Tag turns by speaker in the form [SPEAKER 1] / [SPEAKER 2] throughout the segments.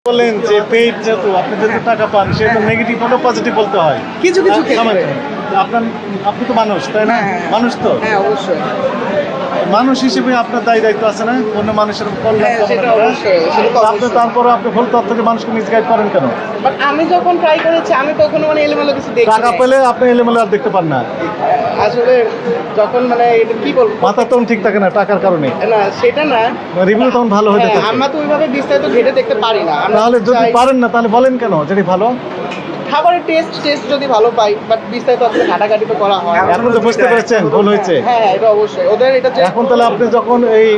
[SPEAKER 1] বলেন যে পেইড যেহেতু আপনি যেহেতু টাকা পান সেহেতু নেগেটিভ হলেও পজিটিভ বলতে হয়
[SPEAKER 2] কিছু কিছু ক্ষেত্রে।
[SPEAKER 1] আপনার আপনি তো মানুষ তাই না?
[SPEAKER 2] হ্যাঁ, হ্যাঁ।
[SPEAKER 1] মানুষ তো
[SPEAKER 2] হ্যাঁ, অবশ্যই।
[SPEAKER 1] মানুষ হিসেবে আপনার দায়িত্ব আছে না অন্য মানুষের কল্যাণ
[SPEAKER 2] হ্যাঁ,
[SPEAKER 1] কামনা
[SPEAKER 2] সেটা
[SPEAKER 1] করা?
[SPEAKER 2] অবশ্যই, সেটা তো
[SPEAKER 1] তো আপনি
[SPEAKER 2] অবশ্যই।
[SPEAKER 1] তারপরে আপনি ভুল তথ্যকে মানুষকে মিসগাইড করেন কেন?
[SPEAKER 2] বাট আমি যখন ট্রাই করেছি আমি কখনো মানে এলোমেলো কিছু দেখি
[SPEAKER 1] টাকা
[SPEAKER 2] নাই।
[SPEAKER 1] পেলে আপনি এলোমেলো আর দেখতে পান না,
[SPEAKER 2] আসলে যখন মানে এটা কি বলবো,
[SPEAKER 1] মাথা তখন ঠিক থাকে না টাকার কারণে,
[SPEAKER 2] না সেটা না।
[SPEAKER 1] রিভিউ তখন ভালো হতে
[SPEAKER 2] হ্যাঁ,
[SPEAKER 1] থাকে।
[SPEAKER 2] আমরা তো ওইভাবে বিস্তারিত ঘেটে দেখতে পারি না। আমরা
[SPEAKER 1] তাহলে যদি
[SPEAKER 2] চাই
[SPEAKER 1] পারেন না তাহলে বলেন কেন যেটি ভালো?
[SPEAKER 2] খাবারের টেস্ট যদি ভালো পাই, বাট বিস্তারিত আসলে ঘাটাঘাটি তো করা হয়।
[SPEAKER 1] এখন তো বুঝতে পেরেছেন ভুল হয়েছে।
[SPEAKER 2] হ্যাঁ, এটা অবশ্যই ওদের এটা যে
[SPEAKER 1] এখন তাহলে আপনি যখন এই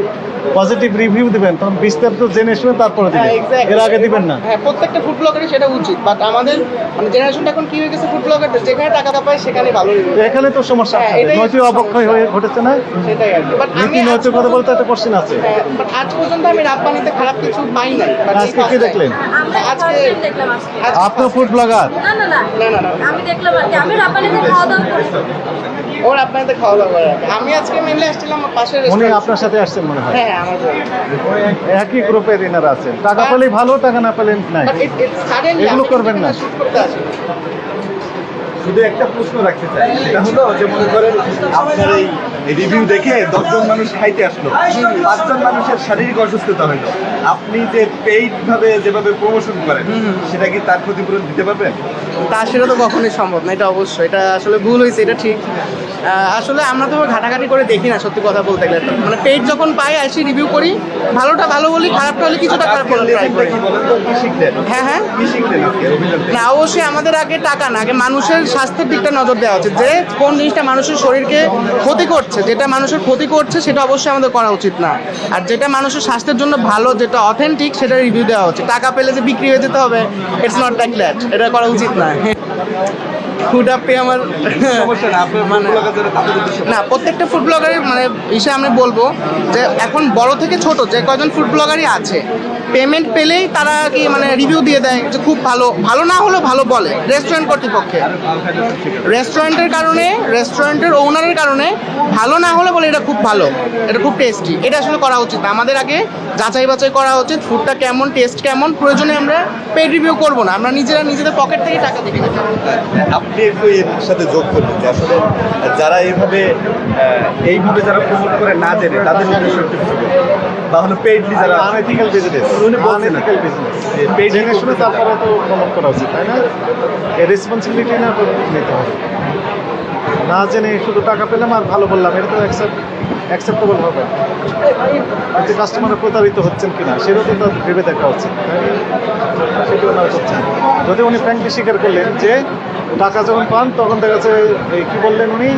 [SPEAKER 1] পজিটিভ রিভিউ দিবেন তখন বিস্তারিত জেনে শুনে তারপরে দিবেন,
[SPEAKER 2] হ্যাঁ, exactly.
[SPEAKER 1] এর আগে দিবেন না।
[SPEAKER 2] হ্যাঁ, প্রত্যেকটা ফুড ব্লগারই সেটা উচিত। বাট আমাদের মানে জেনারেশনটা এখন কি হয়ে গেছে, ফুড ব্লগারদের যেখানে টাকা পায় সেখানে ভালো রিভিউ।
[SPEAKER 1] এখানে তো সমস্যা,
[SPEAKER 2] হ্যাঁ, এটাই
[SPEAKER 1] নৈতিক অবক্ষয় হয়ে ঘটেছে না?
[SPEAKER 2] সেটাই আর কি। বাট আমি
[SPEAKER 1] নীতি নৈতিকতা বলতে একটা কোশ্চেন আছে।
[SPEAKER 2] বাট আজ পর্যন্ত আমি রাব্বানিতে খারাপ কিছু পাই নাই। But এই
[SPEAKER 1] আজকে কি
[SPEAKER 2] first time-
[SPEAKER 1] দেখলেন?
[SPEAKER 3] আমরা
[SPEAKER 2] আজকে
[SPEAKER 3] first time দেখলাম আজকে।
[SPEAKER 1] আপনার ফুড ব্লগার?
[SPEAKER 3] না না না
[SPEAKER 2] না, না, না।
[SPEAKER 3] আমি দেখলাম আর কি, আমি রাপানিতে খাওয়া দাওয়া করছি।
[SPEAKER 2] ওর আপনাদের খাওয়া দাওয়া করে রাখে। আমি আজকে মেনলি আসছিলাম আমার পাশের
[SPEAKER 1] উনি
[SPEAKER 2] restaurant-
[SPEAKER 1] আপনার সাথে আসছেন মনে হয়।
[SPEAKER 2] হ্যাঁ, হ্যাঁ, আমার
[SPEAKER 1] একই গ্রুপের ইনারা আছেন, টাকা পেলেই ভালো, টাকা না পেলেন নাই।
[SPEAKER 2] বাট সাডেনলি
[SPEAKER 1] এগুলো করবেন না।
[SPEAKER 2] শুট করতে আসি।
[SPEAKER 4] শুধু একটা প্রশ্ন রাখতে চাই, সেটা হলো যে মনে করেন আপনার এই রিভিউ দেখে 10 জন মানুষ খাইতে আসলো, 5 জন মানুষের শারীরিক অসুস্থতা হলো, আপনি যে পেইড ভাবে যেভাবে প্রমোশন করেন সেটা কি তার ক্ষতিপূরণ দিতে পারবেন?
[SPEAKER 2] তা সেটা তো কখনোই সম্ভব না, এটা অবশ্যই। এটা আসলে ভুল হয়েছে, এটা ঠিক। আসলে আমরা তো ঘাটাঘাটি করে দেখি না, সত্যি কথা বলতে গেলে। মানে পেজ যখন পাই আসি রিভিউ করি, ভালোটা ভালো বলি, খারাপটা হলে কিছুটা খারাপ বলে ট্রাই
[SPEAKER 4] লেজেন্ডটা
[SPEAKER 2] করি।
[SPEAKER 4] কি বলেন তো, কি শিখলেন?
[SPEAKER 2] হ্যাঁ, হ্যাঁ।
[SPEAKER 4] কি শিখলেন আজকে অভিযান থেকে?
[SPEAKER 2] না, অবশ্যই আমাদের আগে টাকা না, আগে মানুষের স্বাস্থ্যের দিকটা নজর দেওয়া উচিত, যে কোন জিনিসটা মানুষের শরীরকে ক্ষতি করছে, যেটা মানুষের ক্ষতি করছে সেটা অবশ্যই আমাদের করা উচিত না। আর যেটা মানুষের স্বাস্থ্যের জন্য ভালো, যেটা অথেন্টিক, সেটা রিভিউ দেওয়া উচিত। টাকা পেলে যে বিক্রি হয়ে যেতে হবে, ইটস নট লাইক দ্যাট, এটা করা উচিত না। ফুড আপে আমার
[SPEAKER 4] সমস্যা না, আপনার
[SPEAKER 2] মানে
[SPEAKER 4] ব্লগার যারা তাদের উদ্দেশ্যে
[SPEAKER 2] না, প্রত্যেকটা ফুড ব্লগারের মানে হিসেবে আমি বলবো যে এখন বড় থেকে ছোট যে কজন ফুড ব্লগারই আছে, পেমেন্ট পেলেই তারা কি মানে রিভিউ দিয়ে দেয় যে খুব ভালো, ভালো না হলেও ভালো বলে রেস্টুরেন্ট কর্তৃপক্ষে। রেস্টুরেন্টের কারণে, রেস্টুরেন্টের ওনারের কারণে ভালো না হলে বলে এটা খুব ভালো, এটা খুব টেস্টি। এটা আসলে করা উচিত না। আমাদের আগে যাচাই বাছাই করা উচিত, ফুডটা কেমন, টেস্ট কেমন। প্রয়োজনে আমরা পেড রিভিউ করবো না, আমরা নিজেরা নিজেদের পকেট থেকে টাকা দিয়ে কিনে খাবো।
[SPEAKER 4] আপনি একটু এর সাথে যোগ করবেন যে আসলে যারা এইভাবে যারা প্রমোট করে না জেনে তাদের উদ্দেশ্যে একটু কিছু বলুন। বা হলো পেইডলি যারা
[SPEAKER 1] আনএথিক্যাল বিজনেস,
[SPEAKER 4] উনি বলছেন
[SPEAKER 1] আনএথিক্যাল বিজনেস, জেনে শুনে তারপরে তো প্রমোট করা উচিত, তাই না? এই রেসপন্সিবিলিটি না নিতে হবে। না জেনে শুধু টাকা পেলাম আর ভালো বললাম, এটা তো অ্যাকসেপ্টেবল হবে। যে কাস্টমার প্রতারিত হচ্ছেন কিনা সেটাও তো তার ভেবে দেখা উচিত, সেটা ওনারা করছেন। যদি উনি ফ্র্যাঙ্কলি স্বীকার করলেন যে টাকা যখন পান তখন দেখা যাচ্ছে এই কি বললেন উনি,